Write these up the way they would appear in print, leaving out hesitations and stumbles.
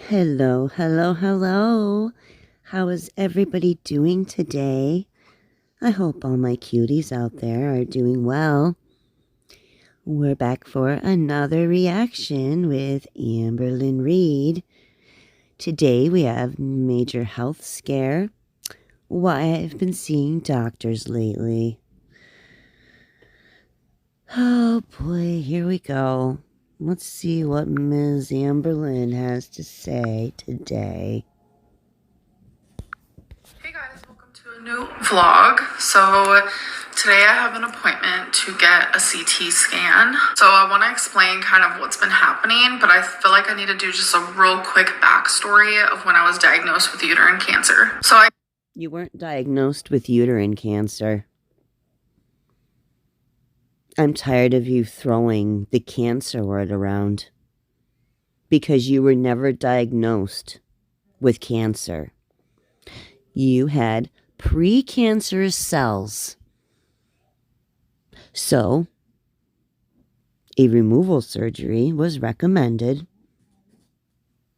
Hello, hello, hello. How is everybody doing today? I hope all my cuties out there are doing well. We're back for another reaction with Amberlynn Reed. Today we have major health scare. Why I've been seeing doctors lately. Oh boy, here we go. Let's see what Ms. Amberlynn has to say today. Hey guys, welcome to a new vlog. So today I have an appointment to get a CT scan. So I want to explain kind of what's been happening, but I feel like I need to do just a real quick backstory of when I was diagnosed with uterine cancer. You weren't diagnosed with uterine cancer. I'm tired of you throwing the cancer word around because you were never diagnosed with cancer. You had precancerous cells. So, a removal surgery was recommended,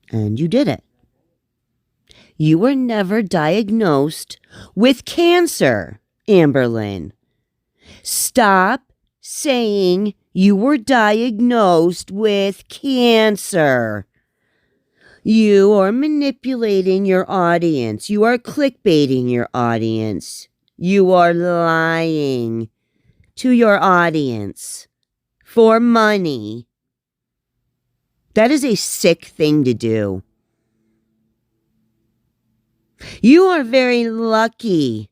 and you did it. You were never diagnosed with cancer, Amberlynn. Stop saying you were diagnosed with cancer. You are manipulating your audience. You are clickbaiting your audience. You are lying to your audience for money. That is a sick thing to do. You are very lucky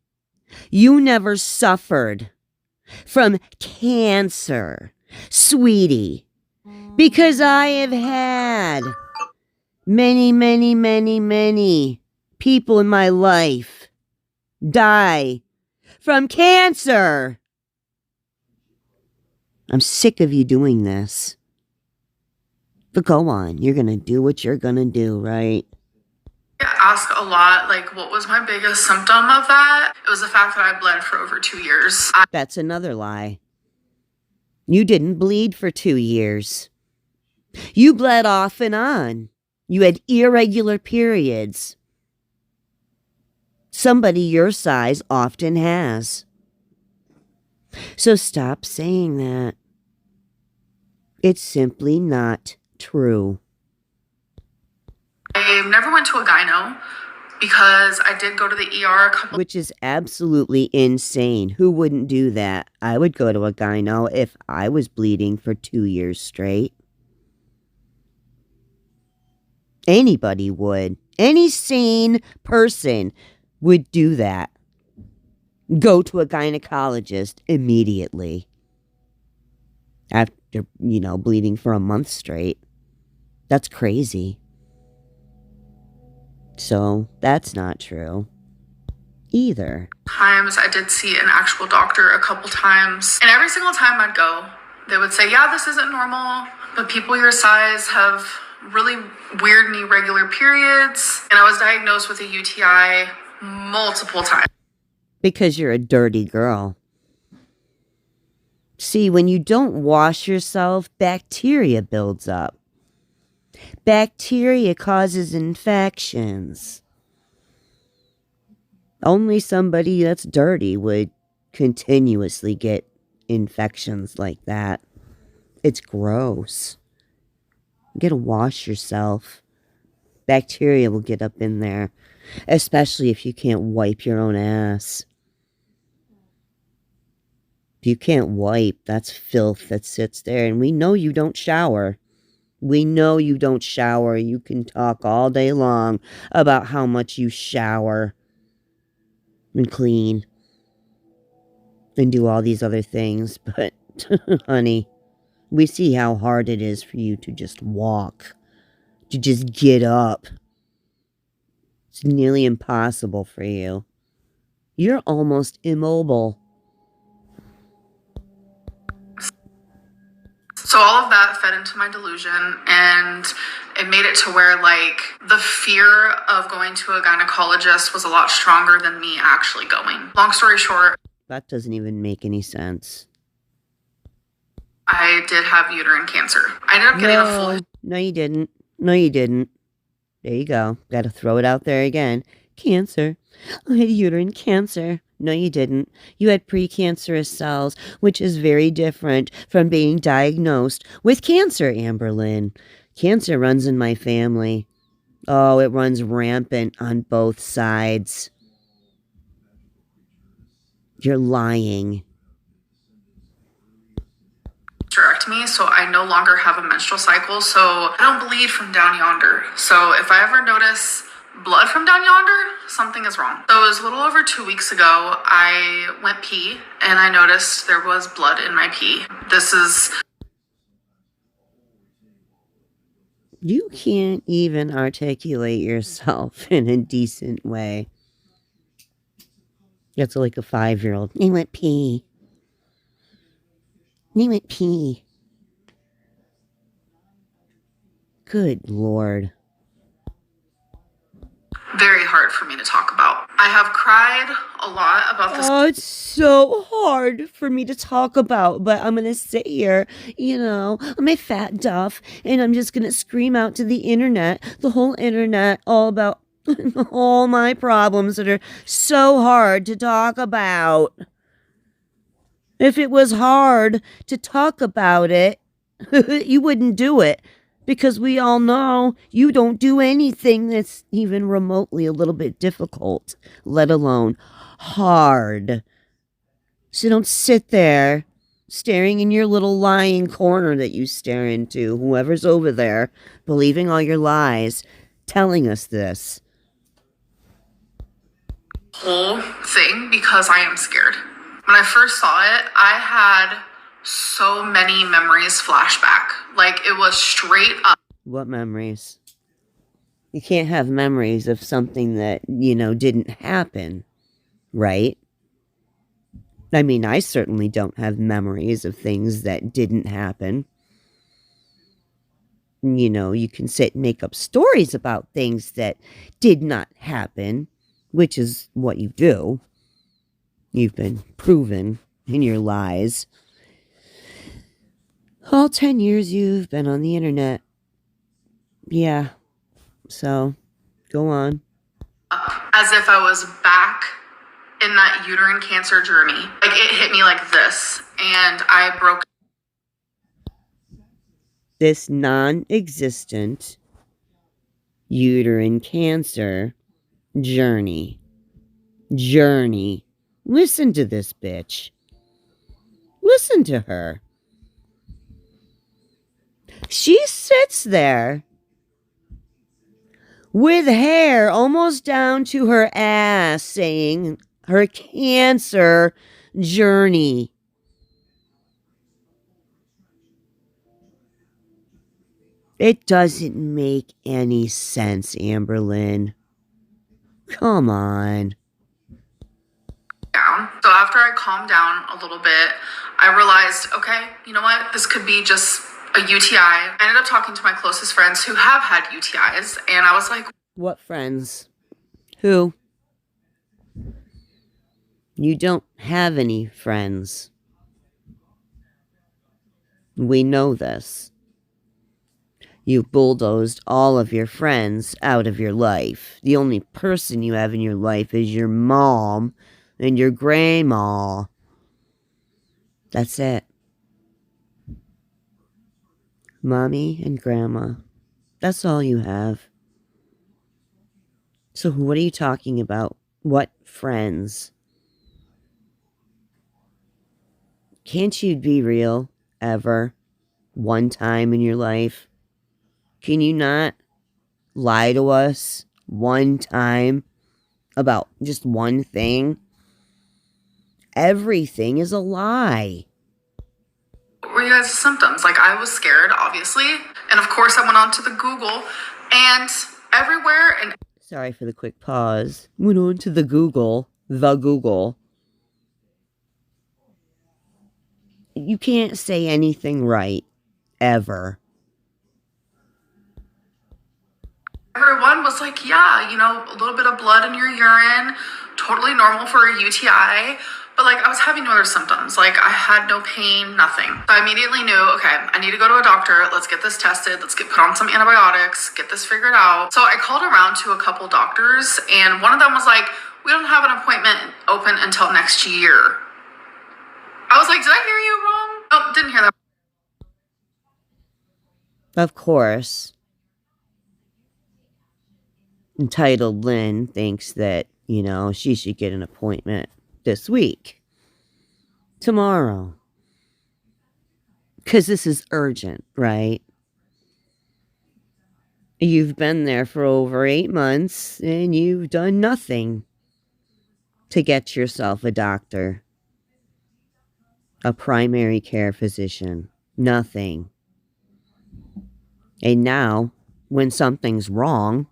you never suffered from cancer, sweetie, because I have had many people in my life die from cancer. I'm sick of you doing this. But go on, you're gonna do what you're gonna do, right? Ask a lot, like, what was my biggest symptom of that? It was the fact that I bled for over 2 years. That's another lie. You didn't bleed for 2 years. You bled off and on. You had irregular periods. Somebody your size often has. So stop saying that. It's simply not true. I never went to a gyno because I did go to the ER a couple. Which is absolutely insane. Who wouldn't do that? I would go to a gyno if I was bleeding for 2 years straight. Anybody would. Any sane person would do that. Go to a gynecologist immediately. After, bleeding for a month straight. That's crazy. So, that's not true either. Times I did see an actual doctor a couple times, and every single time I'd go, they would say, yeah, this isn't normal, but people your size have really weird and irregular periods. And I was diagnosed with a UTI multiple times. Because you're a dirty girl. See, when you don't wash yourself, bacteria builds up. Bacteria causes infections. Only somebody that's dirty would continuously get infections like that. It's gross. You gotta wash yourself. Bacteria will get up in there, especially if you can't wipe your own ass. If you can't wipe, that's filth that sits there, and we know you don't shower. We know you don't shower. You can talk all day long about how much you shower and clean and do all these other things. But, honey, we see how hard it is for you to just walk, to just get up. It's nearly impossible for you. You're almost immobile. So all of that fed into my delusion, and it made it to where, like, the fear of going to a gynecologist was a lot stronger than me actually going. Long story short, that doesn't even make any sense. I did have uterine cancer. I ended up getting a full... No, you didn't. No, you didn't. There you go. Got to throw it out there again. Cancer. I had uterine cancer. No, you didn't. You had precancerous cells, which is very different from being diagnosed with cancer, Amberlynn. Cancer runs in my family. Oh, it runs rampant on both sides. You're lying. Hysterectomy, so I no longer have a menstrual cycle, so I don't bleed from down yonder. So if I ever notice blood from down yonder, something is wrong. So it was a little over 2 weeks ago, I went pee and I noticed there was blood in my pee. This is... You can't even articulate yourself in a decent way. That's like a 5-year-old. They went pee. They went pee. Good Lord. very hard for me to talk about. I have cried a lot about this. Oh, it's so hard for me to talk about, but I'm going to sit here, I'm a fat duff, and I'm just going to scream out to the internet, the whole internet, all about all my problems that are so hard to talk about. If it was hard to talk about it, you wouldn't do it. Because we all know you don't do anything that's even remotely a little bit difficult, let alone hard. So don't sit there staring in your little lying corner that you stare into, whoever's over there, believing all your lies, telling us this. Whole thing because I am scared. When I first saw it, I had so many memories flashback. Like it was straight up. What memories? You can't have memories of something that, didn't happen, right? I mean, I certainly don't have memories of things that didn't happen. You can sit and make up stories about things that did not happen, which is what you do. You've been proven in your lies. All 10 years you've been on the internet. Yeah. So, go on. As if I was back in that uterine cancer journey. Like it hit me like this, and I broke. This non-existent uterine cancer journey. Listen to this bitch. Listen to her. She sits there with hair almost down to her ass saying her cancer journey. It doesn't make any sense, Amberlynn. Come on. Down. So after I calmed down a little bit, I realized, okay, you know what? This could be just a UTI. I ended up talking to my closest friends who have had UTIs, and I was like, what friends? Who? You don't have any friends. We know this. You bulldozed all of your friends out of your life. The only person you have in your life is your mom and your grandma. That's it. Mommy and grandma. That's all you have. So what are you talking about? What friends? Can't you be real ever? One time in your life? Can you not lie to us one time about just one thing? Everything is a lie. what were you guys' symptoms? Like I was scared, obviously. And of course I went on to the Google, and everywhere and Sorry for the quick pause. Went on to the Google. You can't say anything right. Ever. Everyone was like, yeah, a little bit of blood in your urine, totally normal for a UTI. But like, I was having no other symptoms. Like, I had no pain, nothing. So I immediately knew, okay, I need to go to a doctor. Let's get this tested. Let's get put on some antibiotics, get this figured out. So I called around to a couple doctors, and one of them was like, we don't have an appointment open until next year. I was like, did I hear you wrong? Oh, didn't hear that. Of course, entitled Lynn thinks that, she should get an appointment this week. Tomorrow. Because this is urgent, right? You've been there for over 8 months and you've done nothing to get yourself a doctor, a primary care physician. Nothing. And now, when something's wrong,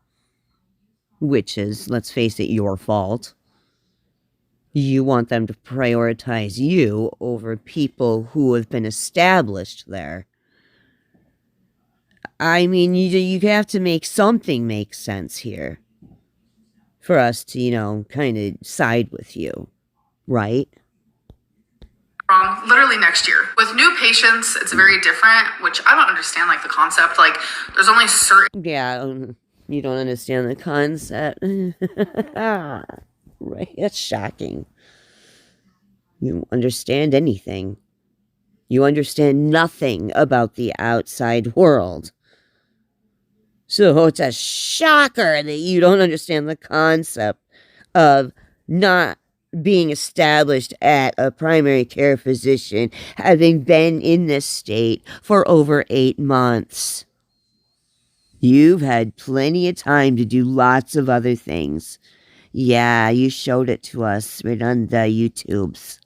which is, let's face it, your fault, you want them to prioritize you over people who have been established there. I mean, you have to make something make sense here for us to, kind of side with you, right? Wrong, literally next year. With new patients, it's very different, which I don't understand, like the concept. Like, there's only certain. Yeah, you don't understand the concept. Right, that's shocking. You don't understand anything. You understand nothing about the outside world. So it's a shocker that you don't understand the concept of not being established at a primary care physician, having been in this state for over 8 months. You've had plenty of time to do lots of other things. Yeah, you showed it to us right on the YouTubes.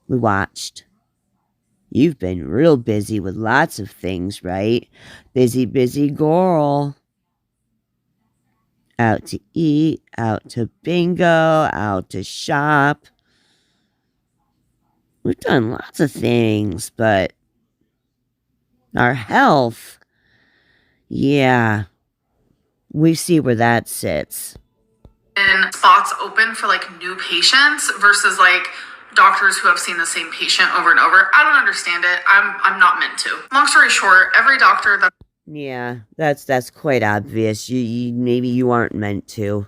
We watched. You've been real busy with lots of things, right? Busy, busy girl. Out to eat, out to bingo, out to shop. We've done lots of things, but our health, yeah, we see where that sits. And spots open for like new patients versus like doctors who have seen the same patient over and over. I don't understand it. I'm not meant to. Long story short, every doctor that. Yeah, that's quite obvious. You maybe you aren't meant to,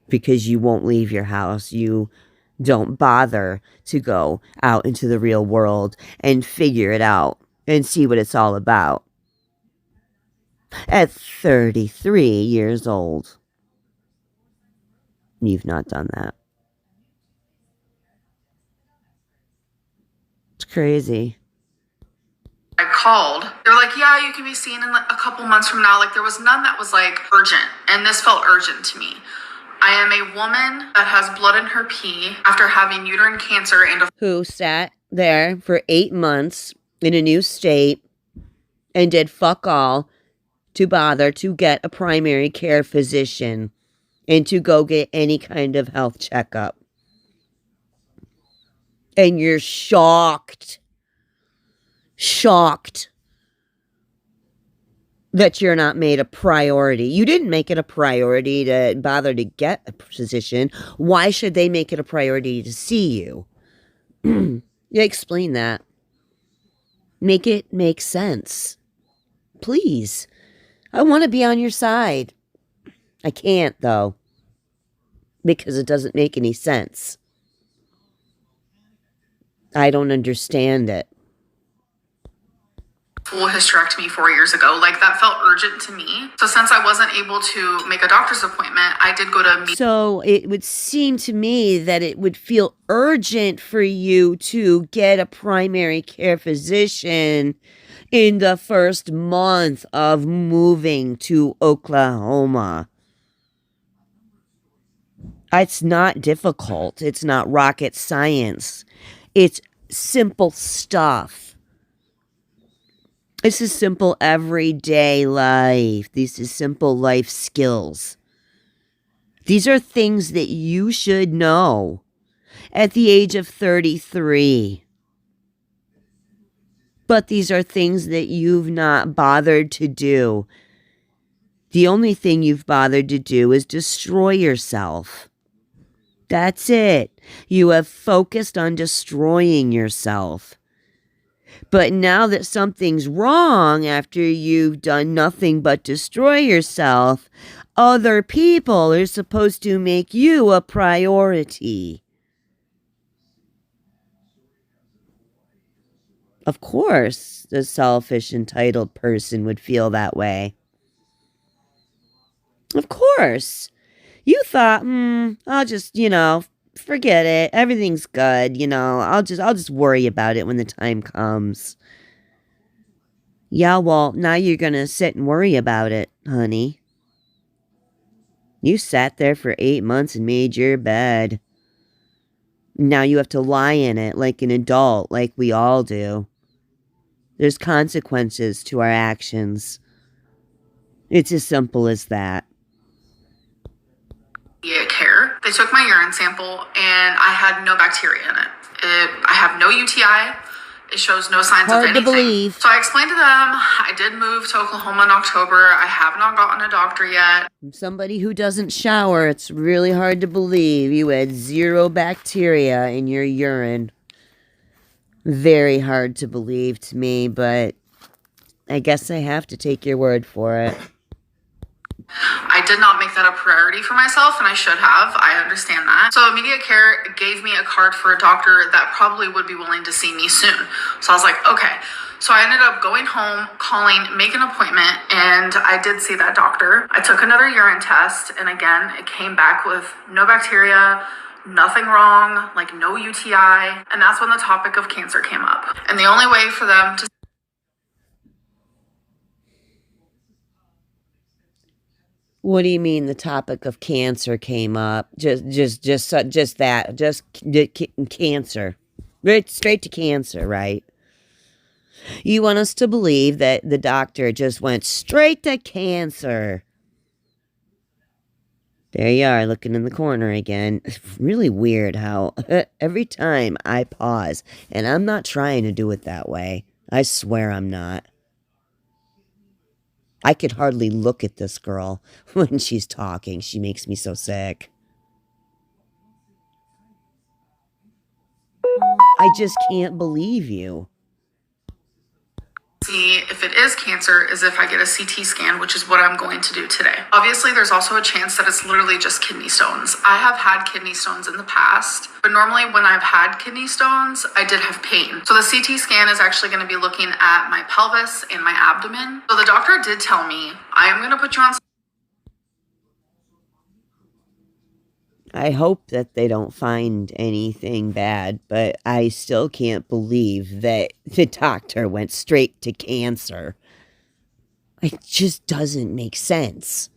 because you won't leave your house. You don't bother to go out into the real world and figure it out and see what it's all about. At 33 years old, you've not done that. It's crazy. I called. They're like, yeah, you can be seen in like a couple months from now. Like, there was none that was like urgent, and this felt urgent to me. I am a woman that has blood in her pee after having uterine cancer and who sat there for 8 months in a new state and did fuck all to bother to get a primary care physician and to go get any kind of health checkup. And you're shocked that you're not made a priority. You didn't make it a priority to bother to get a physician. Why should they make it a priority to see you? Yeah, explain that. Make it make sense. Please. I want to be on your side. I can't, though, because it doesn't make any sense. I don't understand it. Full hysterectomy 4 years ago. Like, that felt urgent to me. So since I wasn't able to make a doctor's appointment, I did go to. So it would seem to me that it would feel urgent for you to get a primary care physician in the first month of moving to Oklahoma. It's not difficult. It's not rocket science. It's simple stuff. This is simple everyday life. This is simple life skills. These are things that you should know at the age of 33. But these are things that you've not bothered to do The only thing you've bothered to do is destroy yourself. That's it. You have focused on destroying yourself. But now that something's wrong after you've done nothing but destroy yourself, other people are supposed to make you a priority. Of course, the selfish, entitled person would feel that way. Of course. You thought, I'll just, forget it. Everything's good, I'll just worry about it when the time comes. Yeah, well, now you're gonna sit and worry about it, honey. You sat there for 8 months and made your bed. Now you have to lie in it like an adult, like we all do. There's consequences to our actions. It's as simple as that. Care. They took my urine sample and I had no bacteria in it. I have no UTI. It shows no signs of anything. Hard to believe. So I explained to them, I did move to Oklahoma in October. I have not gotten a doctor yet. From somebody who doesn't shower, it's really hard to believe you had 0 bacteria in your urine. Very hard to believe to me, but I guess I have to take your word for it. I did not make that a priority for myself, and I should have. I understand that. So immediate care gave me a card for a doctor that probably would be willing to see me soon. So I was like, okay. So I ended up going home, calling, make an appointment, and I did see that doctor. I took another urine test, and again, it came back with no bacteria, nothing wrong, like no UTI. And that's when the topic of cancer came up. And the only way for them to What do you mean the topic of cancer came up? Just that. Just cancer. Right, straight to cancer, right? You want us to believe that the doctor just went straight to cancer. There you are, looking in the corner again. It's really weird how every time I pause, and I'm not trying to do it that way. I swear I'm not. I could hardly look at this girl when she's talking. She makes me so sick. I just can't believe you. see if it is cancer is if I get a CT scan, which is what I'm going to do today. Obviously, there's also a chance that it's literally just kidney stones. I have had kidney stones in the past, but normally when I've had kidney stones, I did have pain. So the CT scan is actually going to be looking at my pelvis and my abdomen. So the doctor did tell me, I am going to put you on. I hope that they don't find anything bad, but I still can't believe that the doctor went straight to cancer. It just doesn't make sense.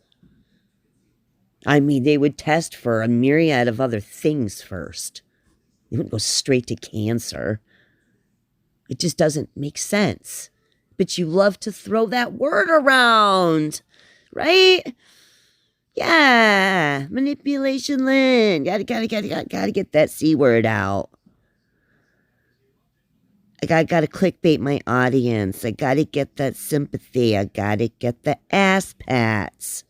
I mean, they would test for a myriad of other things first. They wouldn't go straight to cancer. It just doesn't make sense. But you love to throw that word around, right? Yeah, manipulation, Lynn. Gotta get that C word out. I gotta clickbait my audience. I gotta get that sympathy. I gotta get the ass pats.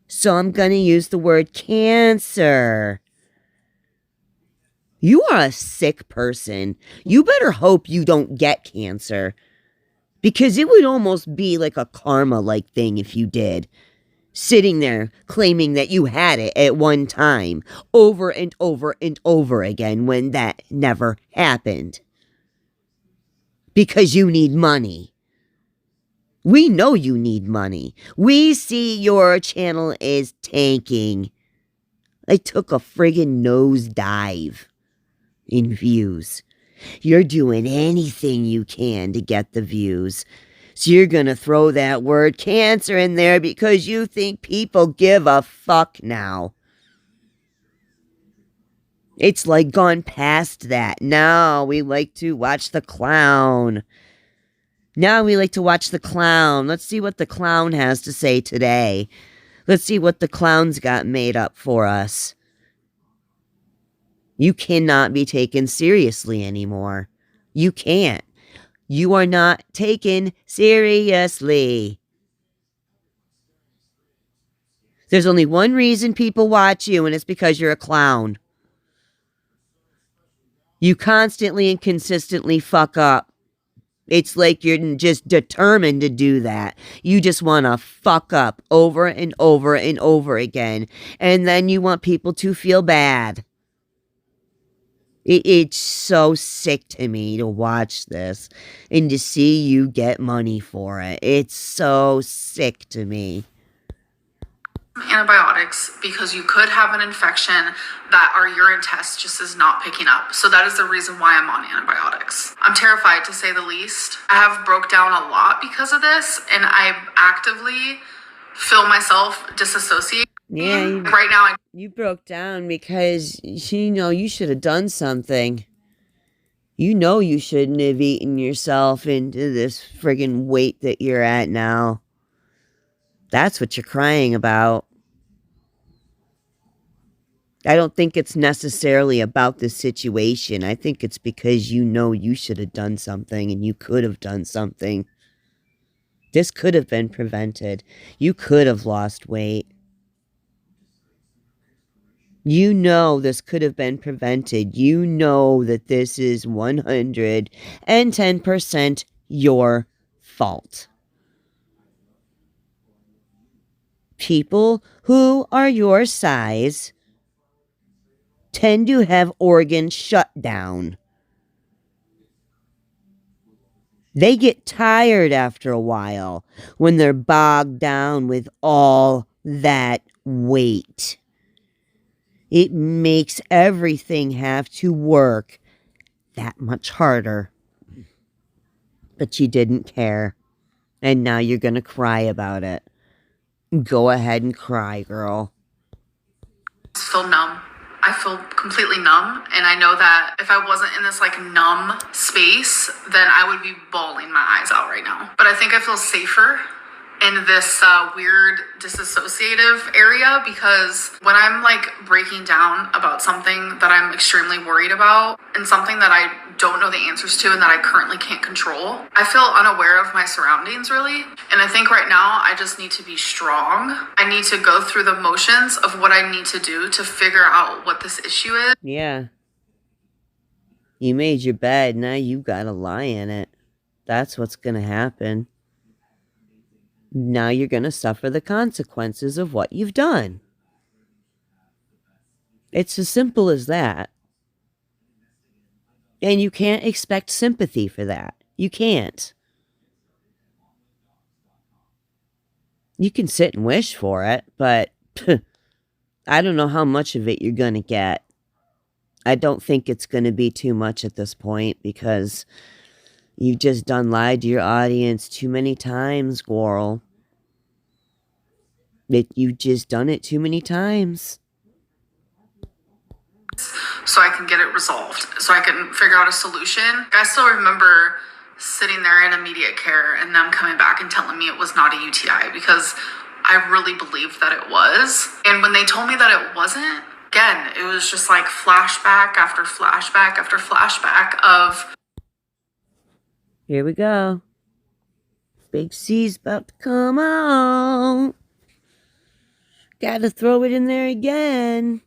So I'm gonna use the word cancer. You are a sick person. You better hope you don't get cancer. Because it would almost be like a karma-like thing if you did. Sitting there claiming that you had it at one time, over and over and over again, when that never happened. Because you need money. We know you need money. We see your channel is tanking. I took a friggin' nosedive in views. You're doing anything you can to get the views. So you're going to throw that word cancer in there because you think people give a fuck now. It's like gone past that. Now we like to watch the clown. Let's see what the clown has to say today. Let's see what the clown's got made up for us. You cannot be taken seriously anymore. You can't. You are not taken seriously. There's only one reason people watch you, and it's because you're a clown. You constantly and consistently fuck up. It's like you're just determined to do that. You just want to fuck up over and over and over again. And then you want people to feel bad. It's so sick to me to watch this and to see you get money for it. It's so sick to me. Antibiotics because you could have an infection that our urine test just is not picking up. So that is the reason why I'm on antibiotics. I'm terrified, to say the least. I have broke down a lot because of this, and I actively feel myself disassociate. Yeah, right now you broke down because you should have done something. You shouldn't have eaten yourself into this friggin' weight that you're at now. That's what you're crying about. I don't think it's necessarily about the situation. I think it's because you should have done something and you could have done something. This could have been prevented. You could have lost weight. This could have been prevented. That this is 110% your fault. People who are your size tend to have organs shut down. They get tired after a while when they're bogged down with all that weight. It makes everything have to work that much harder. But you didn't care. And now you're going to cry about it. Go ahead and cry, girl. I feel numb. I feel completely numb, and I know that if I wasn't in this like numb space, then I would be bawling my eyes out right now. But I think I feel safer in this weird disassociative area, because when I'm like breaking down about something that I'm extremely worried about and something that I don't know the answers to and that I currently can't control, I feel unaware of my surroundings, really. And I think right now I just need to be strong. I need to go through the motions of what I need to do to figure out what this issue is. Yeah. You made your bed, now you gotta lie in it. That's what's gonna happen. Now you're going to suffer the consequences of what you've done. It's as simple as that. And you can't expect sympathy for that. You can't. You can sit and wish for it, but I don't know how much of it you're going to get. I don't think it's going to be too much at this point, because you've just done lied to your audience too many times, girl. You've just done it too many times. So I can get it resolved, so I can figure out a solution. I still remember sitting there in immediate care and them coming back and telling me it was not a UTI, because I really believed that it was. And when they told me that it wasn't, again, it was just like flashback after flashback after flashback of... Here we go. Big C's about to come out. Gotta throw it in there again.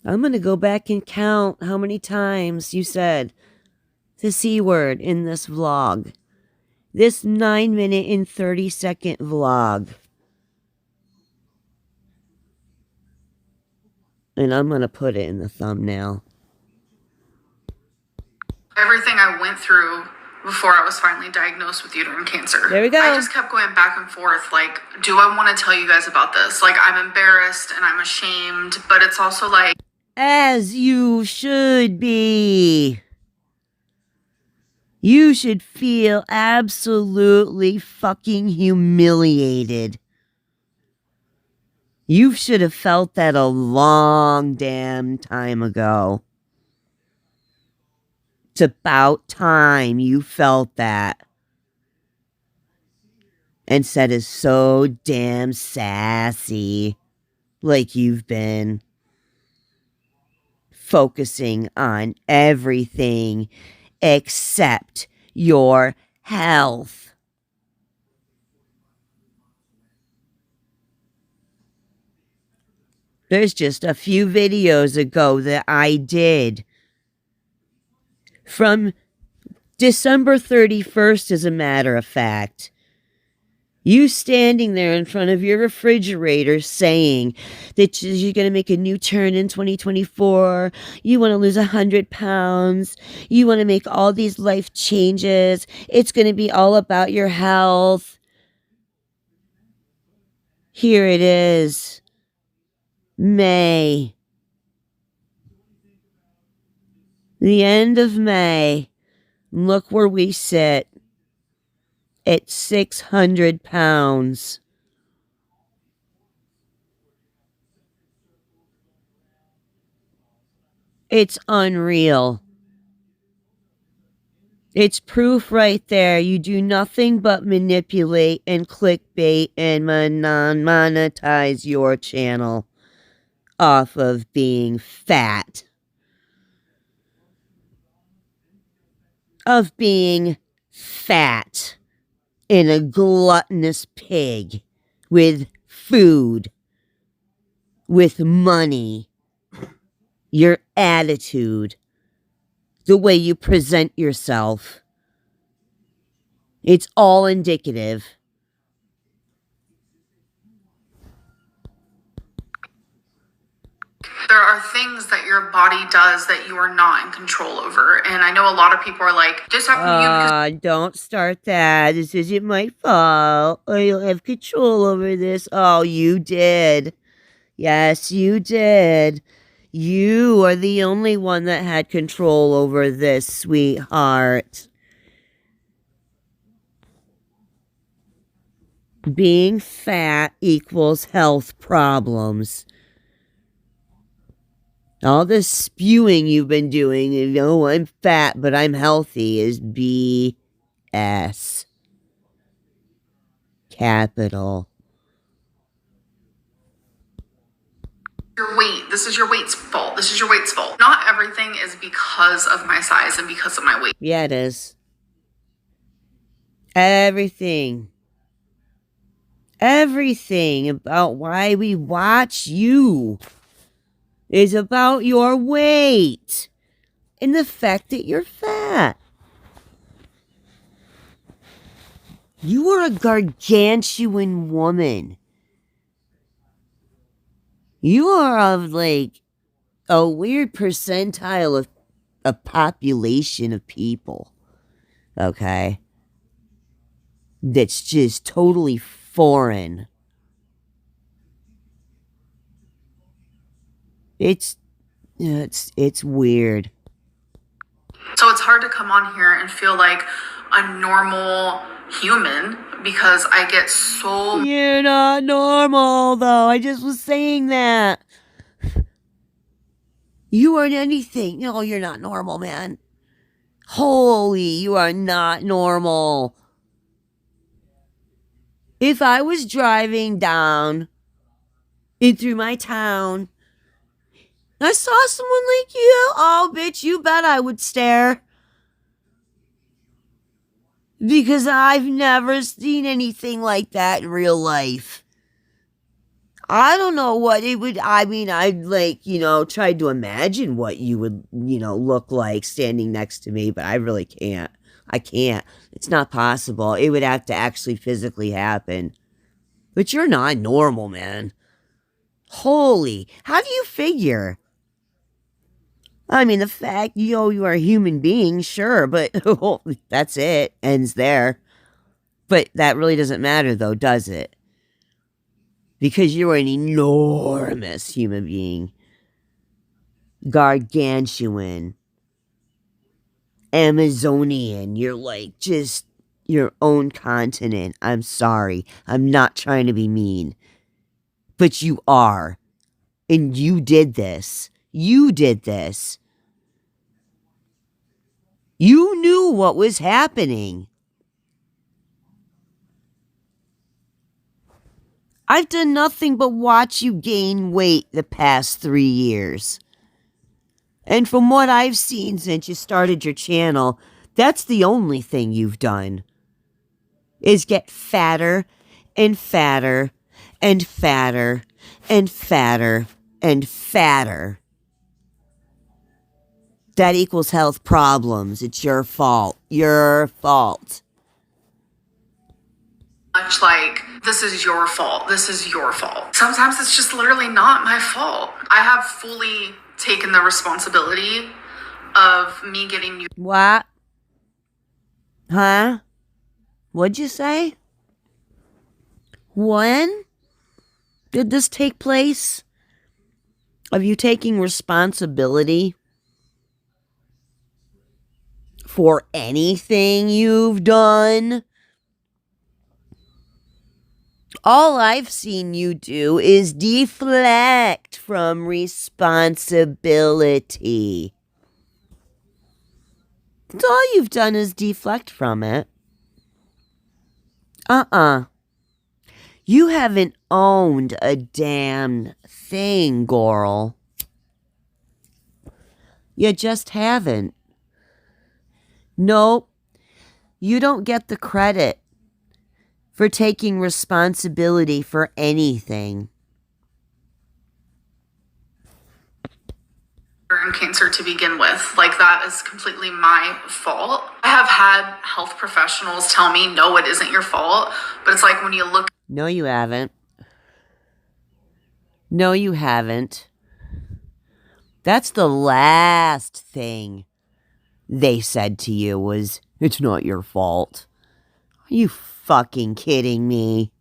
I'm gonna go back and count how many times you said the C word in this vlog. This 9-minute and 30-second vlog. And I'm gonna put it in the thumbnail. Everything I went through before I was finally diagnosed with uterine cancer. There we go. I just kept going back and forth, like, do I want to tell you guys about this? Like, I'm embarrassed and I'm ashamed, but it's also like... As you should be. You should feel absolutely fucking humiliated. You should have felt that a long damn time ago. It's about time you felt that. And said is so damn sassy, like you've been. Focusing on everything except your health. There's just a few videos ago that I did from December 31st, as a matter of fact. You standing there in front of your refrigerator saying that you're going to make a new turn in 2024. You want to lose 100 pounds. You want to make all these life changes. It's going to be all about your health. Here it is. May. The end of May. Look where we sit. At 600 pounds. It's unreal. It's proof right there. You do nothing but manipulate and clickbait and monetize your channel off of being fat. Of being fat. And a gluttonous pig with food, with money, your attitude, the way you present yourself. It's all indicative. There are things that your body does that you are not in control over. And I know a lot of people are like, this happened to you because... Don't start that. This isn't my fault. I don't have control over this. Oh, you did. Yes, you did. You are the only one that had control over this, sweetheart. Being fat equals health problems. All this spewing you've been doing, I'm fat, but I'm healthy, is BS. Capital. Your weight. This is your weight's fault. This is your weight's fault. Not everything is because of my size and because of my weight. Yeah, it is. Everything. Everything about why we watch you is about your weight and the fact that you're fat. You are a gargantuan woman. You are of like a weird percentile of a population of people. Okay? That's just totally foreign. It's weird. So it's hard to come on here and feel like a normal human because I get so... You're not normal, though. I just was saying that. You aren't anything. No, you're not normal, man. Holy, you are not normal. If I was driving down in through my town, I saw someone like you, oh, bitch, you bet I would stare. Because I've never seen anything like that in real life. I don't know what it would, I'd tried to imagine what you would, look like standing next to me, but I really can't. I can't. It's not possible. It would have to actually physically happen. But you're not normal, man. Holy, how do you figure? I mean, the fact, you are a human being, sure, but that's it. Ends there. But that really doesn't matter, though, does it? Because you're an enormous human being. Gargantuan. Amazonian. You're like just your own continent. I'm sorry. I'm not trying to be mean. But you are. And you did this. You did this. You knew what was happening. I've done nothing but watch you gain weight the past 3 years. And from what I've seen since you started your channel, that's the only thing you've done. Is get fatter and fatter and fatter and fatter. and fatter. That equals health problems. It's your fault. Your fault. Much like, this is your fault. This is your fault. Sometimes it's just literally not my fault. I have fully taken the responsibility of me getting you. What? Huh? What'd you say? When did this take place? Of you taking responsibility for anything you've done? All I've seen you do is deflect from responsibility. That's all you've done is deflect from it. You haven't owned a damn thing, girl. You just haven't. Nope. You don't get the credit for taking responsibility for anything. And cancer to begin with. Like, that is completely my fault. I have had health professionals tell me, no, it isn't your fault. But it's like when you look. No, you haven't. No, you haven't. That's the last thing they said to you was, it's not your fault. Are you fucking kidding me?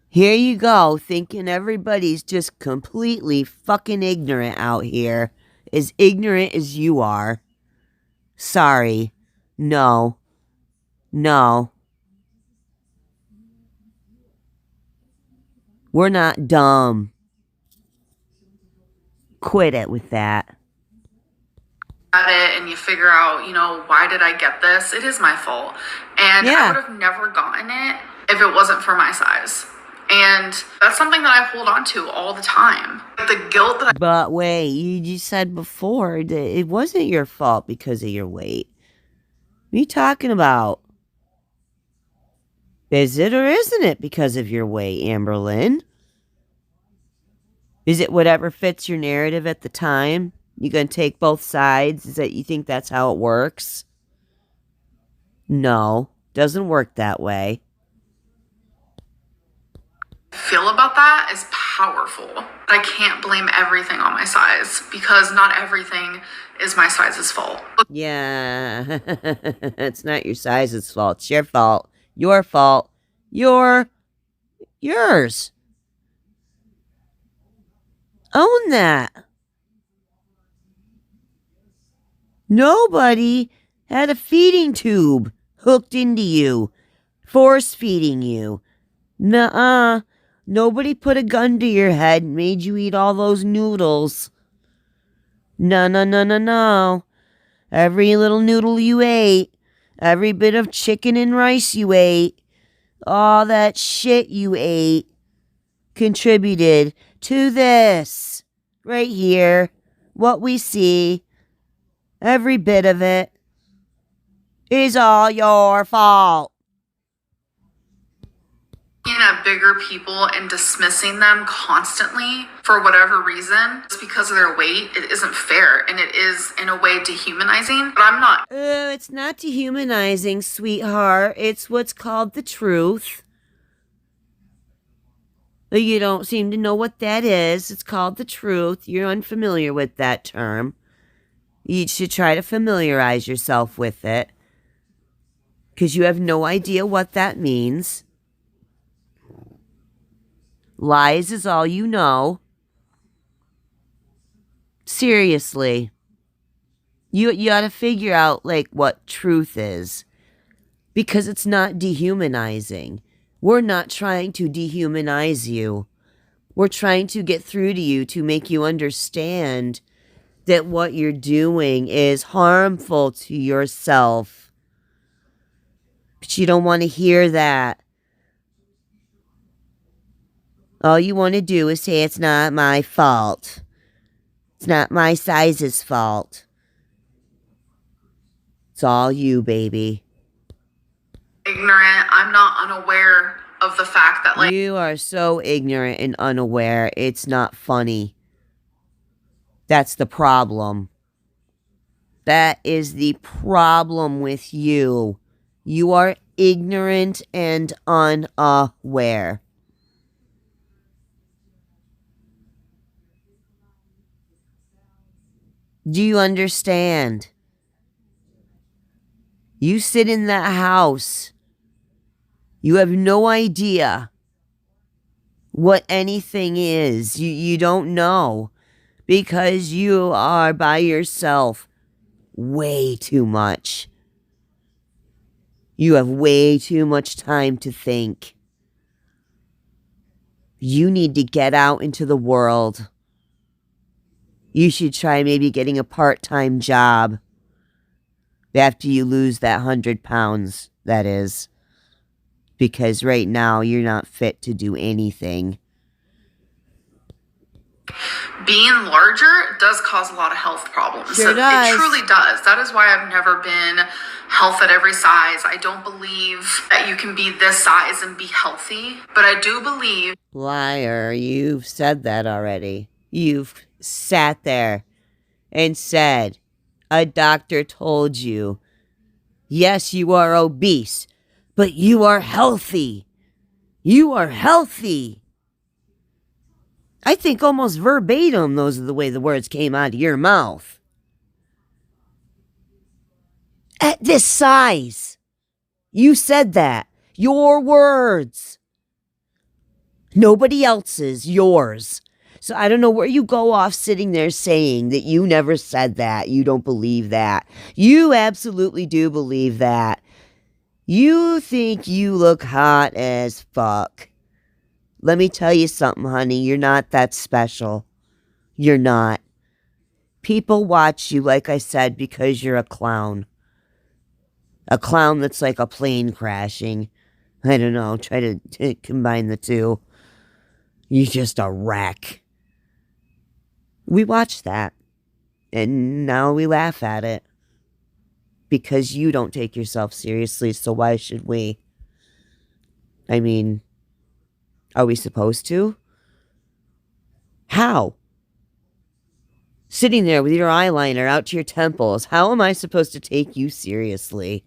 Here you go, thinking everybody's just completely fucking ignorant out here. As ignorant as you are. Sorry. No. No. We're not dumb. Quit it with that. At it and you figure out, why did I get this? It is my fault. And Yeah. I would have never gotten it if it wasn't for my size. And that's something that I hold on to all the time. The guilt that But wait, you said before that it wasn't your fault because of your weight. What are you talking about? Is it or isn't it because of your weight, Amberlynn? Is it whatever fits your narrative at the time? You gonna take both sides? Is that you think that's how it works? No, doesn't work that way. I feel about that is powerful. I can't blame everything on my size because not everything is my size's fault. Yeah, it's not your size's fault. It's your fault. Your fault. Yours. Own that. Nobody had a feeding tube hooked into you, force feeding you. Nuh-uh. Nobody put a gun to your head and made you eat all those noodles. No, no, no, no, no. Every little noodle you ate, every bit of chicken and rice you ate, all that shit you ate contributed to this. Right here. What we see. Every bit of it is all your fault. Looking at bigger people and dismissing them constantly for whatever reason, just because of their weight, it isn't fair. And it is, in a way, dehumanizing. But I'm not. It's not dehumanizing, sweetheart. It's what's called the truth. You don't seem to know what that is. It's called the truth. You're unfamiliar with that term. You should try to familiarize yourself with it. Because you have no idea what that means. Lies is all you know. Seriously. You ought to figure out, what truth is. Because it's not dehumanizing. We're not trying to dehumanize you. We're trying to get through to you to make you understand that what you're doing is harmful to yourself. But you don't want to hear that. All you want to do is say it's not my fault. It's not my size's fault. It's all you, baby. Ignorant. I'm not unaware of the fact that, like, you are so ignorant and unaware, it's not funny. That's the problem. That is the problem with you. You are ignorant and unaware. Do you understand? You sit in that house. You have no idea what anything is. You don't know because you are by yourself way too much. You have way too much time to think. You need to get out into the world. You should try maybe getting a part-time job after you lose that 100 pounds, that is. Because right now, you're not fit to do anything. being larger does cause a lot of health problems. Sure does. It truly does. That is why I've never been health at every size. I don't believe that you can be this size and be healthy, but I do believe... Liar, you've said that already. You've sat there and said, a doctor told you, yes, you are obese, but you are healthy. You are healthy. I think almost verbatim, those are the way the words came out of your mouth. At this size, you said that. Your words. Nobody else's, yours. So I don't know where you go off sitting there saying that you never said that. You don't believe that. You absolutely do believe that. You think you look hot as fuck. Let me tell you something, honey. You're not that special. You're not. People watch you, like I said, because you're a clown. A clown that's like a plane crashing. I don't know. Try to combine the two. You're just a wreck. We watch that. And now we laugh at it. Because you don't take yourself seriously, so why should we? I mean... Are we supposed to? How? Sitting there with your eyeliner out to your temples, how am I supposed to take you seriously?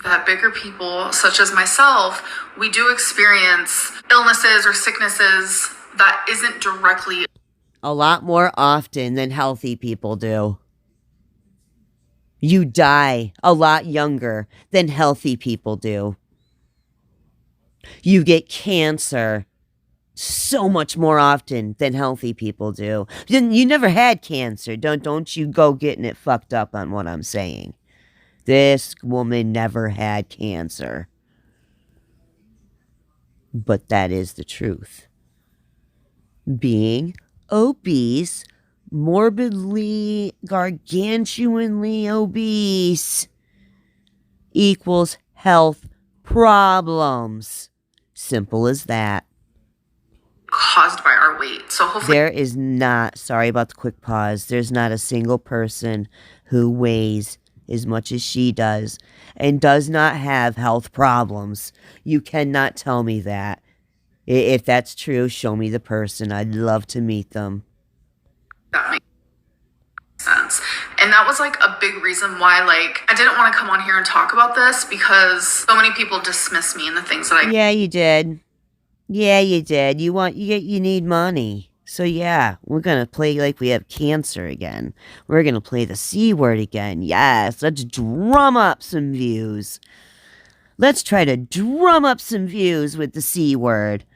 That bigger people, such as myself, we do experience illnesses or sicknesses that isn't directly... A lot more often than healthy people do. You die a lot younger than healthy people do. You get cancer so much more often than healthy people do. You never had cancer. Don't you go getting it fucked up on what I'm saying. This woman never had cancer. But that is the truth. Being obese, morbidly, gargantuanly obese equals health problems. Simple as that. Caused by our weight. So hopefully... There is not, sorry about the quick pause, there's not a single person who weighs as much as she does and does not have health problems. You cannot tell me that. If that's true, show me the person. I'd love to meet them. That makes sense. And that was like a big reason why, like, I didn't want to come on here and talk about this because so many people dismiss me and the things that I... Yeah, you did. Yeah, you did. You need money. So yeah, we're gonna play like we have cancer again. We're gonna play the C word again. Yes, let's drum up some views. Let's try to drum up some views with the C word.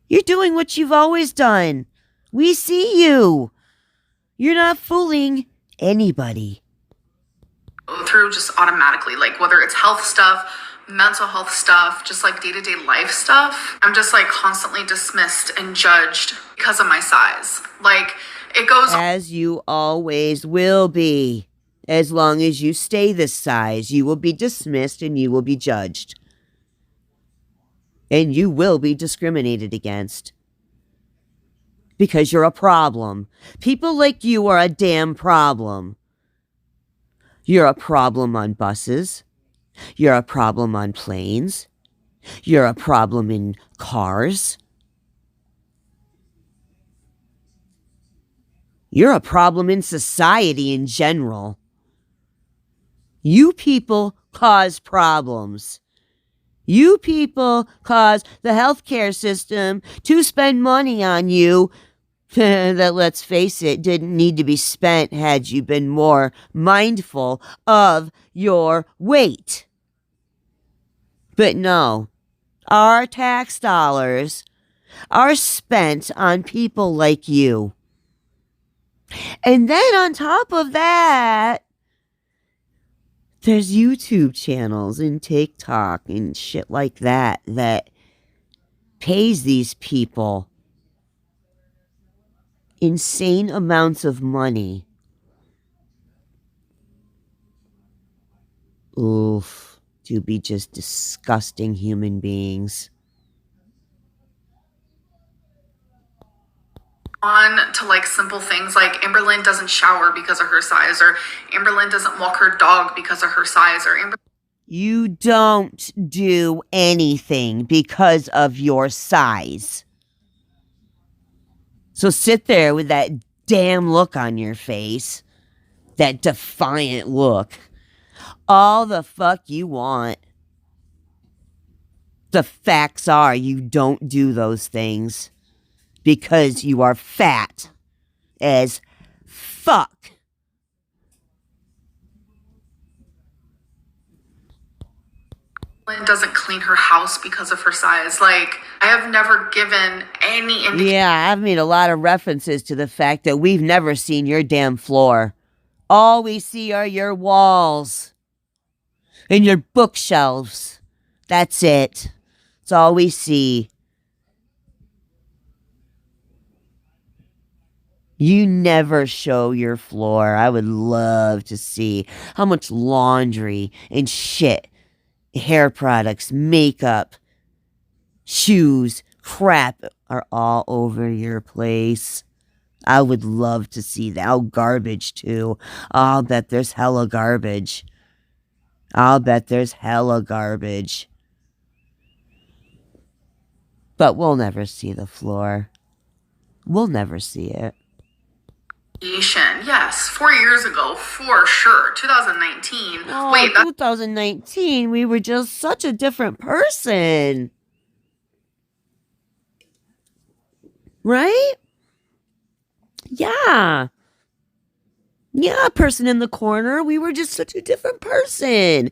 You're doing what you've always done. We see you. You're not fooling anybody. Go through just automatically, like whether it's health stuff, mental health stuff, just like day-to-day life stuff. I'm just like constantly dismissed and judged because of my size. Like it goes... As you always will be. As long as you stay this size, you will be dismissed and you will be judged. And you will be discriminated against. because you're a problem. People like you are a damn problem. You're a problem on buses. You're a problem on planes. You're a problem in cars. You're a problem in society in general. You people cause problems. You people cause the healthcare system to spend money on you that, let's face it, didn't need to be spent had you been more mindful of your weight. But no, our tax dollars are spent on people like you. And then on top of that, there's YouTube channels and TikTok and shit like that that pays these people insane amounts of money. Oof, to be just disgusting human beings. On to like simple things like Amberlynn doesn't shower because of her size, or Amberlynn doesn't walk her dog because of her size, or You don't do anything because of your size. So sit there with that damn look on your face, that defiant look, all the fuck you want. The facts are you don't do those things because you are fat as fuck. Amberlynn doesn't clean her house because of her size. Like, I have never given any indication. Yeah, I've made a lot of references to the fact that we've never seen your damn floor. All we see are your walls and your bookshelves. That's it. That's all we see. You never show your floor. I would love to see how much laundry and shit, hair products, makeup, shoes, crap are all over your place. I would love to see that. Oh, garbage too. I'll bet there's hella garbage. I'll bet there's hella garbage. But we'll never see the floor. We'll never see it. Yes, 4 years ago, for sure. 2019. Oh, Wait, that's 2019, we were just such a different person. Right? Yeah. Yeah, person in the corner. We were just such a different person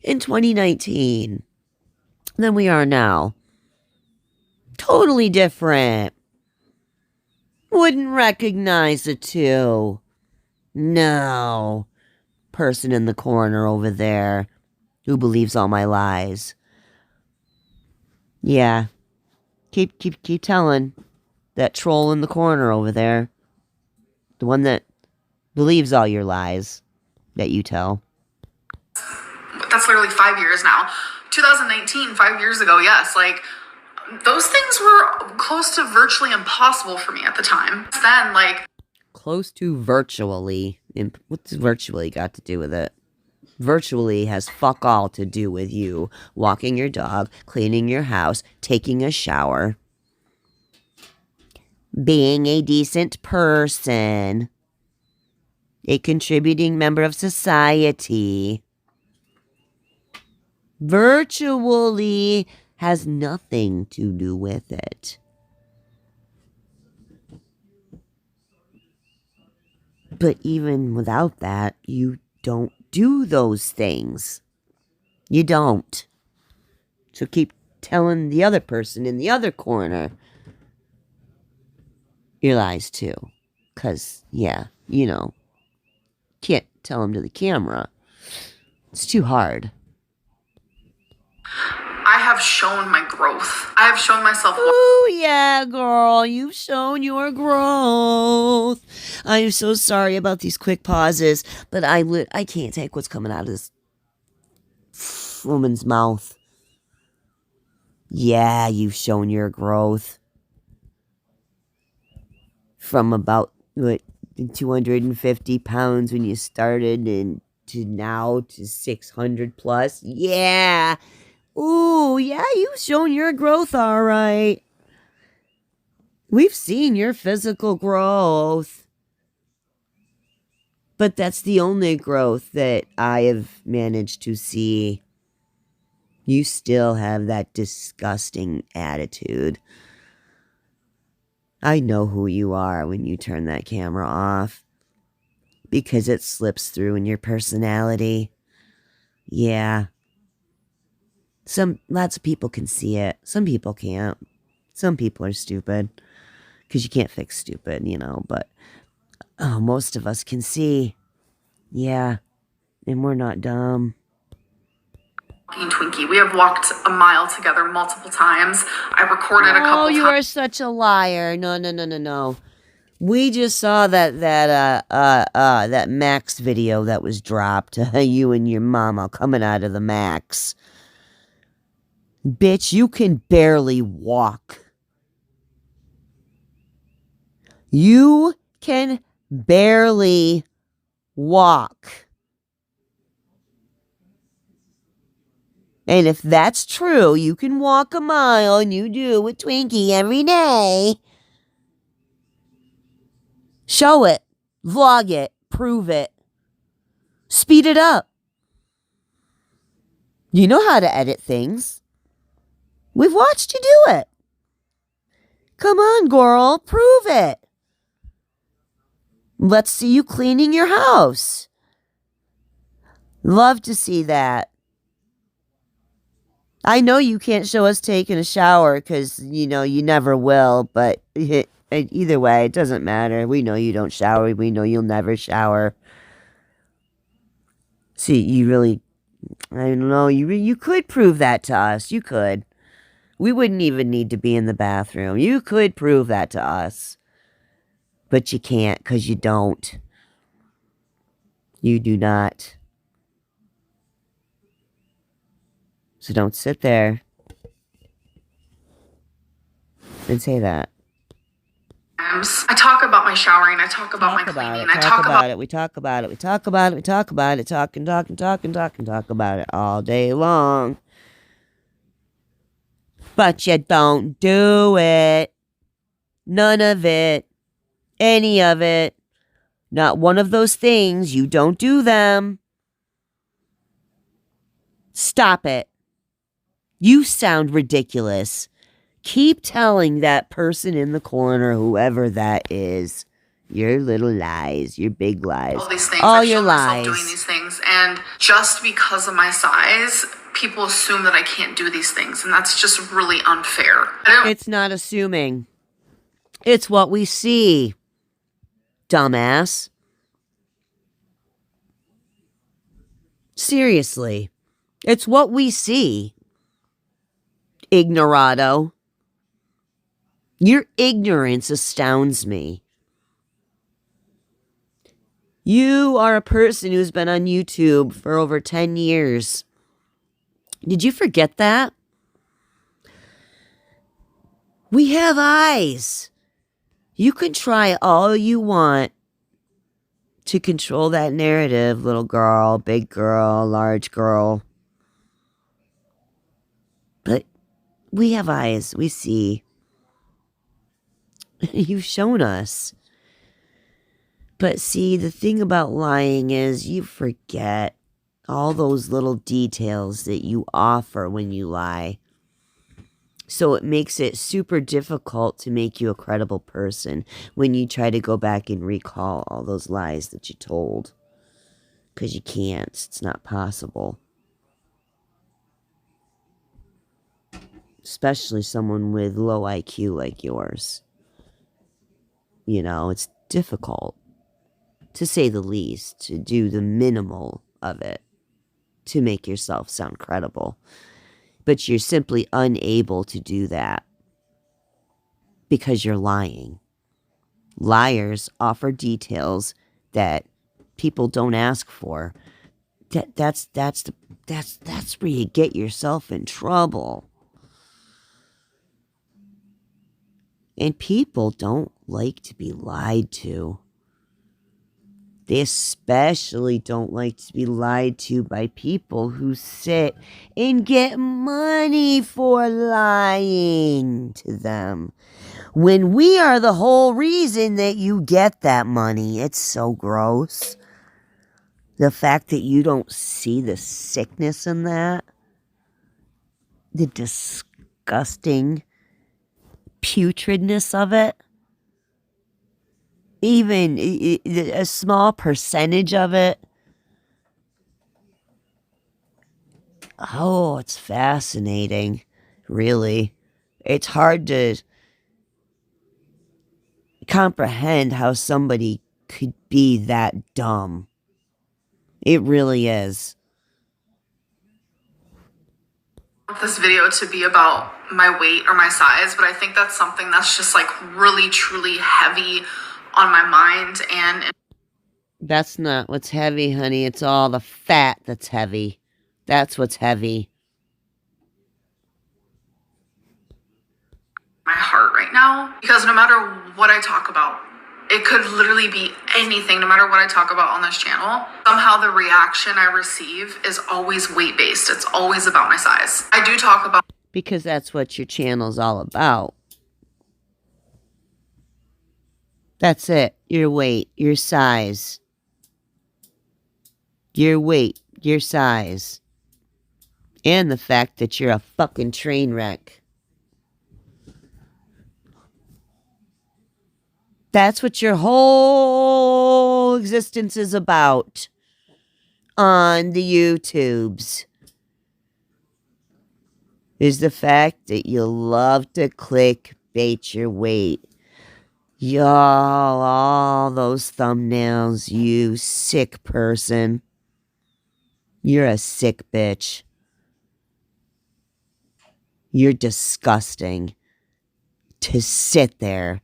in 2019 than we are now. Totally different. Wouldn't recognize the two. No. Person in the corner over there who believes all my lies. Yeah. Keep telling that troll in the corner over there. The one that believes all your lies that you tell. literally 5 years now. 2019, 5 years ago, yes. Like, those things were close to virtually impossible for me at the time. Then, like, Close to virtually. What's virtually got to do with it? Virtually has fuck all to do with you walking your dog, cleaning your house, taking a shower, being a decent person, a contributing member of society. Virtually has nothing to do with it. But even without that, you don't do those things. You don't. So keep telling the other person in the other corner your lies too. Because, yeah, you know, can't tell them to the camera. It's too hard. I have shown my growth. I have shown myself. Oh, yeah, girl. You've shown your growth. I'm so sorry about these quick pauses, but I can't take what's coming out of this woman's mouth. Yeah, you've shown your growth. from about, what, 250 pounds when you started and to now to 600 plus. Yeah. Ooh, yeah, you've shown your growth all right. We've seen your physical growth. But that's the only growth that I have managed to see. You still have that disgusting attitude. I know who you are when you turn that camera off. Because it slips through in your personality. Yeah. Lots of people can see it. Some people can't. Some people are stupid. Because you can't fix stupid, but most of us can see. Yeah. And we're not dumb. Twinkie. We have walked a mile together multiple times. I recorded a couple times. Oh, you are such a liar. No. We just saw that Max video that was dropped. You and your mama coming out of the Max. Bitch, you can barely walk. You can barely walk. And if that's true, you can walk a mile, and you do with Twinkie every day. Show it. Vlog it. Prove it. Speed it up. You know how to edit things. We've watched you do it. Come on, girl. Prove it. Let's see you cleaning your house. Love to see that. I know you can't show us taking a shower because, you never will. But either way, it doesn't matter. We know you don't shower. We know you'll never shower. See, you really... I don't know. You could prove that to us. You could. We wouldn't even need to be in the bathroom. You could prove that to us. But you can't because you don't. You do not. So don't sit there and say that. I talk about my showering. I talk about my cleaning. I talk about it. We talk about it. We talk about it. We talk about it. Talk about it all day long. But you don't do it. None of it. Any of it. Not one of those things. You don't do them. Stop it. You sound ridiculous. Keep telling that person in the corner, whoever that is, your little lies, your big lies, all these things. All your lies. Doing these things, and just because of my size, people assume that I can't do these things, and that's just really unfair. It's not assuming. It's what we see, dumbass. Seriously. It's what we see. Ignorado. Your ignorance astounds me. You are a person who's been on YouTube for over 10 years. Did you forget that? We have eyes. You can try all you want to control that narrative, little girl, big girl, large girl. But we have eyes. We see. You've shown us. But see, the thing about lying is you forget all those little details that you offer when you lie. So it makes it super difficult to make you a credible person when you try to go back and recall all those lies that you told. Because you can't. It's not possible. Especially someone with low IQ like yours. It's difficult, to say the least, to do the minimal of it, to make yourself sound credible. But you're simply unable to do that because you're lying. Liars offer details that people don't ask for. That's where you get yourself in trouble. And people don't like to be lied to. They especially don't like to be lied to by people who sit and get money for lying to them. When we are the whole reason that you get that money, it's so gross. The fact that you don't see the sickness in that, the disgusting putridness of it, even a small percentage of it. Oh, it's fascinating, really. It's hard to comprehend how somebody could be that dumb. It really is. This video to be about my weight or my size, but I think that's something that's just like really truly heavy on my mind. And That's not what's heavy, honey. It's all the fat that's heavy. That's what's heavy. my heart right now, because no matter what I talk about, it could literally be anything. No matter what I talk about on this channel, somehow the reaction I receive is always weight based. It's always about my size. I do talk about, Because that's what your channel's all about. That's it. Your weight, your size. Your weight, your size. And the fact that you're a fucking train wreck. That's what your whole existence is about on the YouTubes. Is the fact that you love to clickbait your weight. Y'all, all those thumbnails, you sick person. You're a sick bitch. You're disgusting. To sit there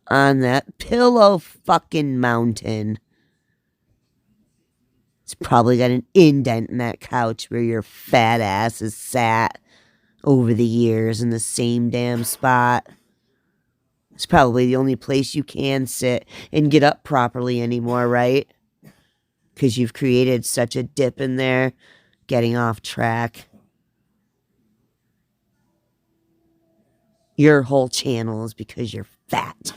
on that pillow fucking mountain. It's probably got an indent in that couch where your fat ass has sat over the years in the same damn spot. It's probably the only place you can sit and get up properly anymore, right? Because you've created such a dip in there, getting off track. Your whole channel is because you're fat.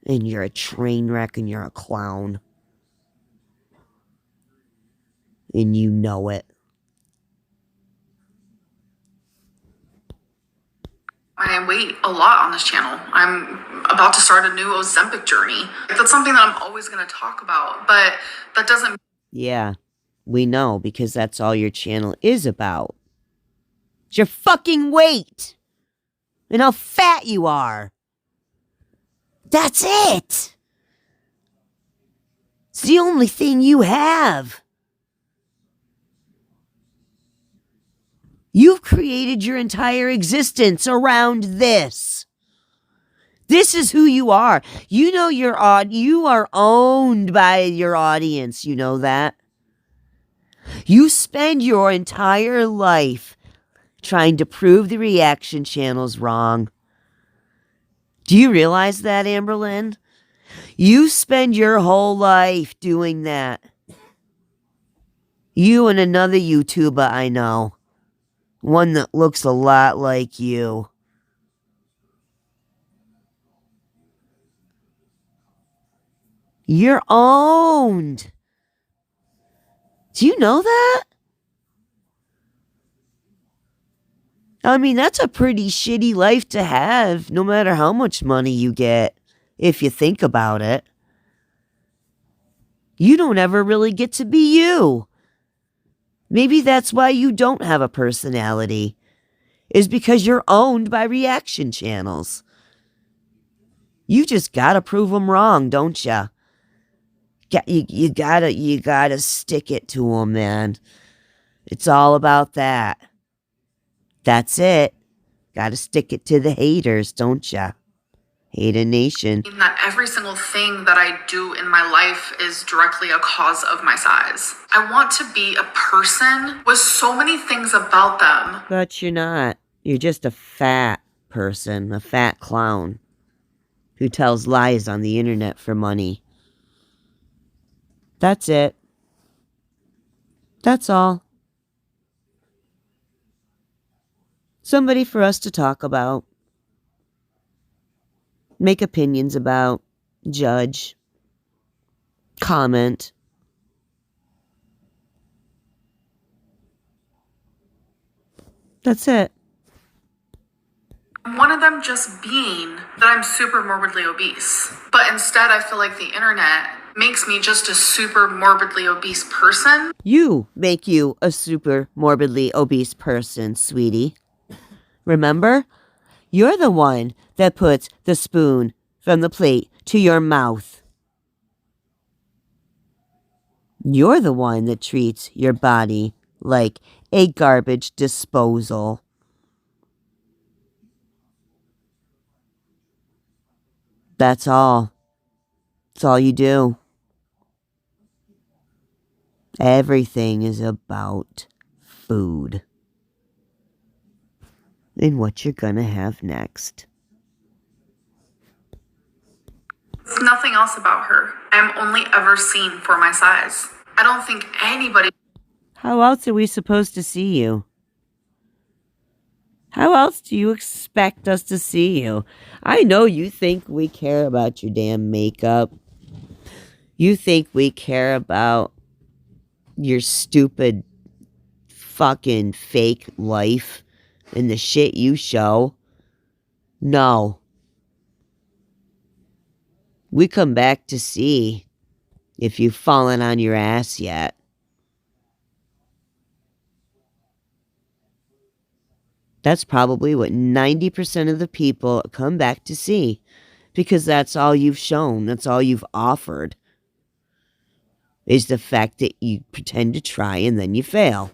And you're a train wreck and you're a clown. And you know it. my weight a lot on this channel. I'm about to start a new Ozempic journey. That's something that I'm always going to talk about, but that doesn't. Yeah, we know because that's all your channel is about. It's your fucking weight. And how fat you are. That's it. It's the only thing you have. You've created your entire existence around this. This is who you are. You know you are owned by your audience. You know that? You spend your entire life trying to prove the reaction channel's wrong. Do you realize that, Amberlynn? You spend your whole life doing that. You and another YouTuber I know. One that looks a lot like you. You're owned. Do you know that? I mean, that's a pretty shitty life to have, no matter how much money you get, if you think about it. You don't ever really get to be you. Maybe that's why you don't have a personality, is because you're owned by reaction channels. You just gotta prove them wrong, don't ya? You gotta stick it to them, man. It's all about that. That's it. Gotta stick it to the haters, don't ya? Hater Nation. That every single thing that I do in my life is directly a cause of my size. I want to be a person with so many things about them. But you're not. You're just a fat person, a fat clown who tells lies on the internet for money. That's it. That's all. Somebody for us to talk about, make opinions about, judge, comment. That's it. One of them just being that I'm super morbidly obese. But instead, I feel like the internet makes me just a super morbidly obese person. You make you a super morbidly obese person, sweetie. Remember? You're the one that puts the spoon from the plate to your mouth. You're the one that treats your body like a garbage disposal. That's all. That's all you do. Everything is about food and what you're gonna have next. There's nothing else about her. I'm only ever seen for my size. I don't think anybody. How else are we supposed to see you? How else do you expect us to see you? I know you think we care about your damn makeup. You think we care about your stupid fucking fake life and the shit you show. No. We come back to see if you've fallen on your ass yet. That's probably what 90% of the people come back to see, because that's all you've shown, that's all you've offered, is the fact that you pretend to try and then you fail.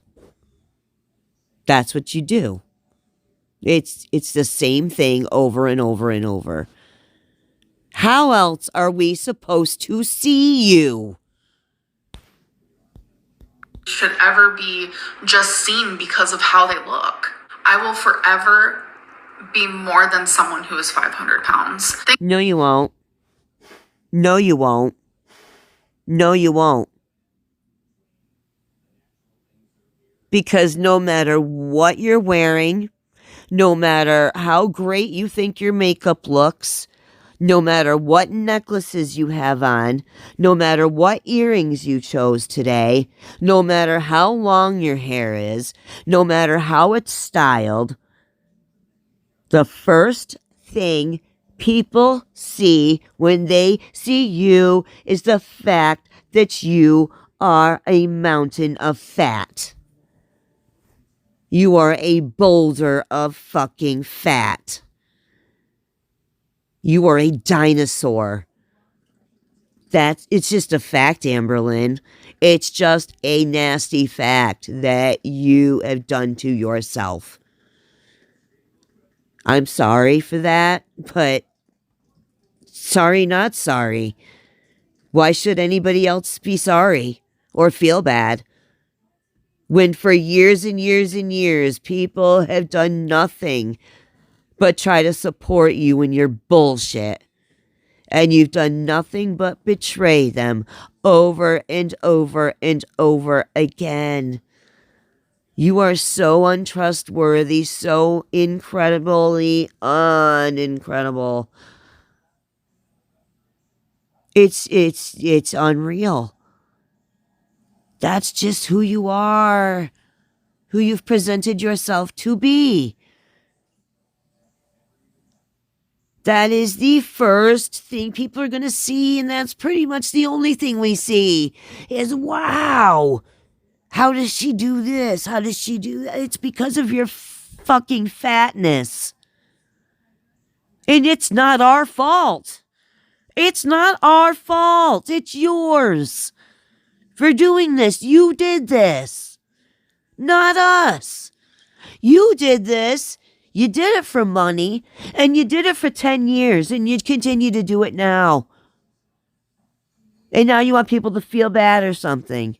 That's what you do. It's the same thing over and over and over. How else are we supposed to see you? Should ever be just seen because of how they look. I will forever be more than someone who is 500 pounds. No, you won't. No, you won't. No, you won't. Because no matter what you're wearing, no matter how great you think your makeup looks, no matter what necklaces you have on, no matter what earrings you chose today, no matter how long your hair is, no matter how it's styled, the first thing people see when they see you is the fact that you are a mountain of fat. You are a boulder of fucking fat. You are a dinosaur. It's just a fact, Amberlynn. It's just a nasty fact that you have done to yourself. I'm sorry for that, but sorry, not sorry. Why should anybody else be sorry or feel bad? When for years and years and years, people have done nothing but try to support you in your bullshit. And you've done nothing but betray them over and over and over again. You are so untrustworthy, so incredibly unincredible. It's unreal. That's just who you are, who you've presented yourself to be. That is the first thing people are going to see, and that's pretty much the only thing we see, is, wow, how does she do this? How does she do that? It's because of your fucking fatness. And it's not our fault. It's not our fault. It's yours. For doing this, you did this. Not us. You did this. You did it for money, and you did it for 10 years, and you'd continue to do it now. And now you want people to feel bad or something.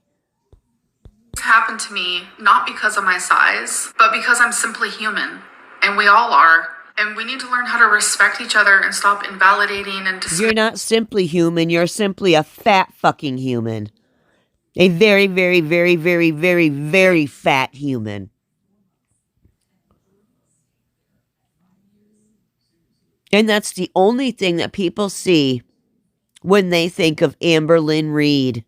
This happened to me not because of my size, but because I'm simply human, and we all are. And we need to learn how to respect each other and stop invalidating and You're not simply human. You're simply a fat fucking human. A very, very, very, very, very, very fat human. And that's the only thing that people see when they think of Amberlynn Reed.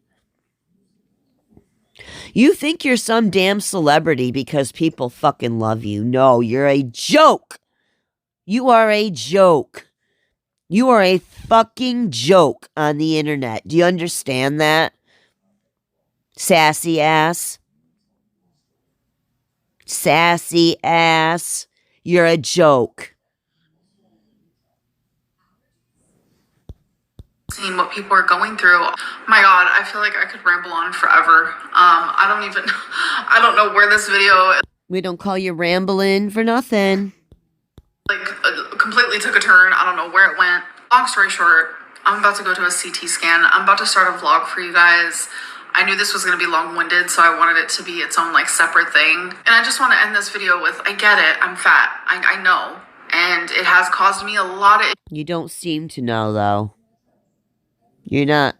You think you're some damn celebrity because people fucking love you. No, you're a joke. You are a joke. You are a fucking joke on the internet. Do you understand that? Sassy ass. Sassy ass. You're a joke. Seeing what people are going through. My God, I feel like I could ramble on forever. I don't know where this video We don't call you rambling for nothing. Completely took a turn. I don't know where it went. Long story short, I'm about to go to a CT scan. I'm about to start a vlog for you guys. I knew this was going to be long-winded, so I wanted it to be its own like separate thing. And I just want to end this video with, I get it, I'm fat. I know. And it has caused me a lot of... You don't seem to know, though. You're not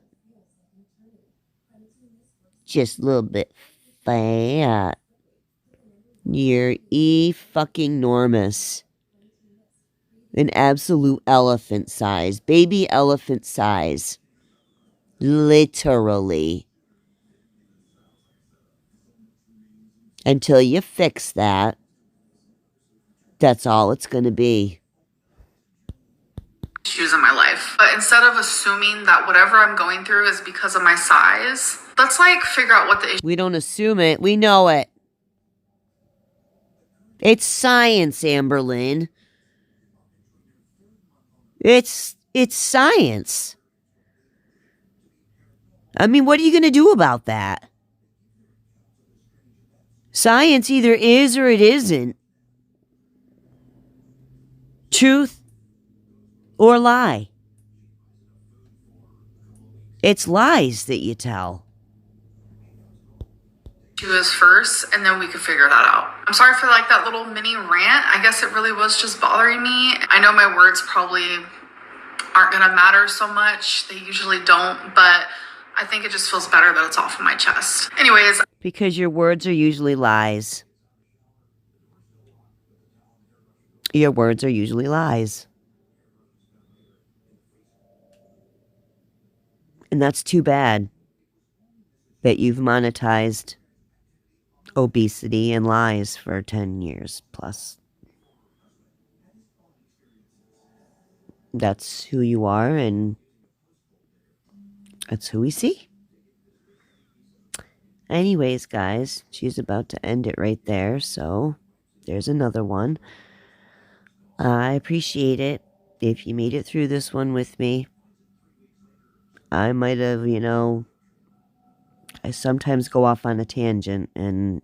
just a little bit fat. You're fucking enormous. An absolute elephant size. Baby elephant size. Literally. Until you fix that, that's all it's going to be. Issues in my life. But instead of assuming that whatever I'm going through is because of my size, let's like figure out what the issue... We don't assume it. We know it. It's science, Amberlynn. It's science. I mean, what are you going to do about that? Science either is or it isn't. Truth or lie. It's lies that you tell. Is first, and then we could figure that out. I'm sorry for like that little mini rant. I guess it really was just bothering me. I know my words probably aren't gonna matter so much. They usually don't, but I think it just feels better that it's off of my chest. Anyways. Because your words are usually lies. Your words are usually lies. And that's too bad that you've monetized obesity and lies for 10 years plus. That's who you are, and that's who we see. Anyways, guys, she's about to end it right there, so there's another one. I appreciate it if you made it through this one with me. I might have, I sometimes go off on a tangent, and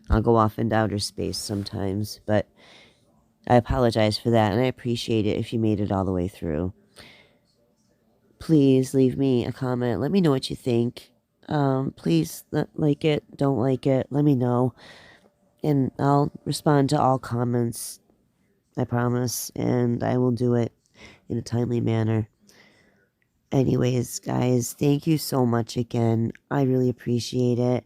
I'll go off into outer space sometimes, but I apologize for that, and I appreciate it if you made it all the way through. Please leave me a comment. Let me know what you think. Please like it, don't like it, let me know, and I'll respond to all comments, I promise, and I will do it in a timely manner. Anyways, guys, thank you so much again. I really appreciate it.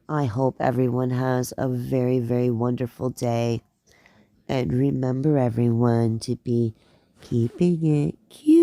I hope everyone has a very, very wonderful day. And remember, everyone, to be keeping it cute.